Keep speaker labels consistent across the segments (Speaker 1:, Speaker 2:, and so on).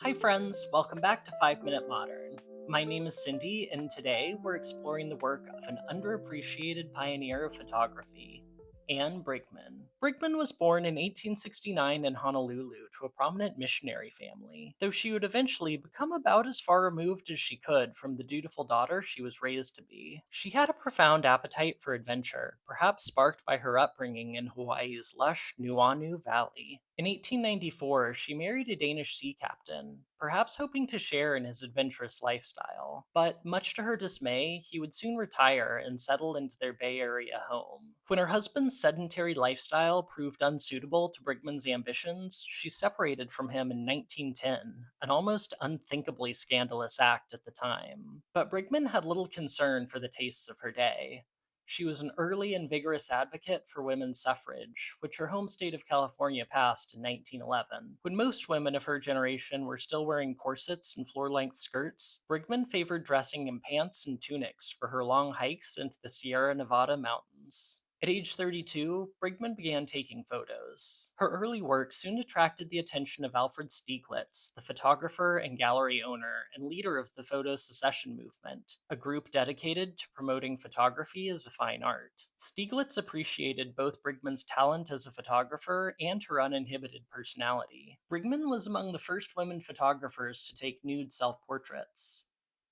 Speaker 1: Hi friends, welcome back to 5 Minute Modern. My name is Cindy, and today we're exploring the work of an underappreciated pioneer of photography, Anne Brigman. Brigman was born in 1869 in Honolulu to a prominent missionary family, though she would eventually become about as far removed as she could from the dutiful daughter she was raised to be. She had a profound appetite for adventure, perhaps sparked by her upbringing in Hawaii's lush Nuuanu Valley. In 1894, she married a Danish sea captain, perhaps hoping to share in his adventurous lifestyle. But much to her dismay, he would soon retire and settle into their Bay Area home. When her husband's sedentary lifestyle proved unsuitable to Brigman's ambitions, she separated from him in 1910, an almost unthinkably scandalous act at the time. But Brigman had little concern for the tastes of her day. She was an early and vigorous advocate for women's suffrage, which her home state of California passed in 1911. When most women of her generation were still wearing corsets and floor-length skirts, Brigman favored dressing in pants and tunics for her long hikes into the Sierra Nevada mountains. At age 32, Brigman began taking photos. Her early work soon attracted the attention of Alfred Stieglitz, the photographer and gallery owner and leader of the photo secession movement, a group dedicated to promoting photography as a fine art. Stieglitz appreciated both Brigman's talent as a photographer and her uninhibited personality. Brigman was among the first women photographers to take nude self-portraits.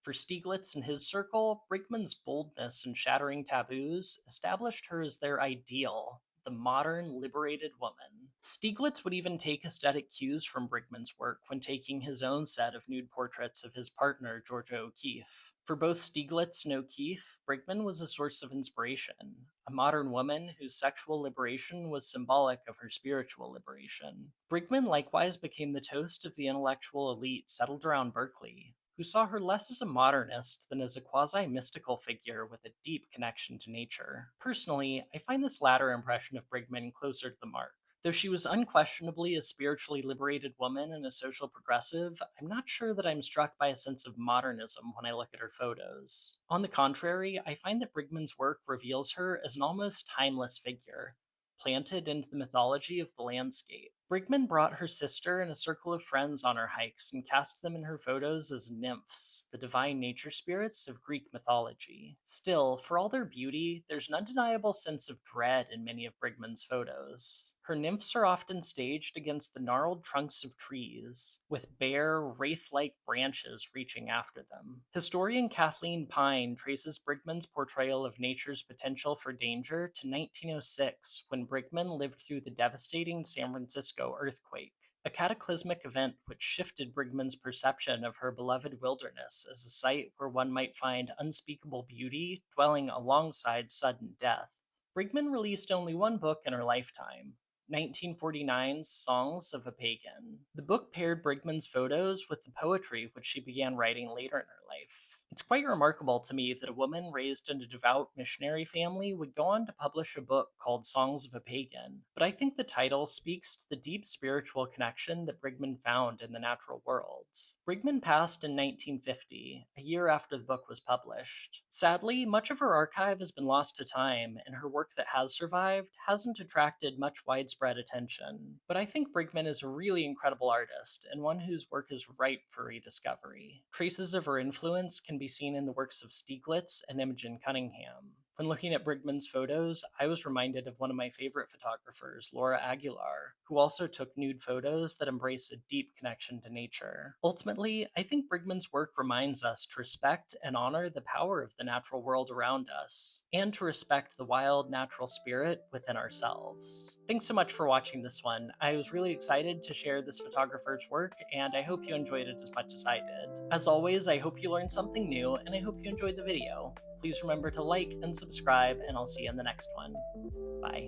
Speaker 1: For Stieglitz and his circle, Brigman's boldness and shattering taboos established her as their ideal, the modern, liberated woman. Stieglitz would even take aesthetic cues from Brigman's work when taking his own set of nude portraits of his partner, Georgia O'Keeffe. For both Stieglitz and O'Keeffe, Brigman was a source of inspiration, a modern woman whose sexual liberation was symbolic of her spiritual liberation. Brigman likewise became the toast of the intellectual elite settled around Berkeley, who saw her less as a modernist than as a quasi-mystical figure with a deep connection to nature. Personally, I find this latter impression of Brigman closer to the mark. Though she was unquestionably a spiritually liberated woman and a social progressive, I'm not sure that I'm struck by a sense of modernism when I look at her photos. On the contrary, I find that Brigman's work reveals her as an almost timeless figure, planted into the mythology of the landscape. Brigman brought her sister and a circle of friends on her hikes and cast them in her photos as nymphs, the divine nature spirits of Greek mythology. Still, for all their beauty, there's an undeniable sense of dread in many of Brigman's photos. Her nymphs are often staged against the gnarled trunks of trees, with bare, wraith-like branches reaching after them. Historian Kathleen Pyne traces Brigman's portrayal of nature's potential for danger to 1906, when Brigman lived through the devastating San Francisco earthquake, a cataclysmic event which shifted Brigman's perception of her beloved wilderness as a site where one might find unspeakable beauty dwelling alongside sudden death. Brigman released only one book in her lifetime, 1949's Songs of a Pagan. The book paired Brigman's photos with the poetry which she began writing later in her life. It's quite remarkable to me that a woman raised in a devout missionary family would go on to publish a book called Songs of a Pagan, but I think the title speaks to the deep spiritual connection that Brigman found in the natural world. Brigman passed in 1950, a year after the book was published. Sadly, much of her archive has been lost to time, and her work that has survived hasn't attracted much widespread attention. But I think Brigman is a really incredible artist, and one whose work is ripe for rediscovery. Traces of her influence can be seen in the works of Stieglitz and Imogen Cunningham. When looking at Brigman's photos, I was reminded of one of my favorite photographers, Laura Aguilar, who also took nude photos that embrace a deep connection to nature. Ultimately, I think Brigman's work reminds us to respect and honor the power of the natural world around us, and to respect the wild natural spirit within ourselves. Thanks so much for watching this one. I was really excited to share this photographer's work, and I hope you enjoyed it as much as I did. As always, I hope you learned something new, and I hope you enjoyed the video. Please remember to like and subscribe, and I'll see you in the next one. Bye.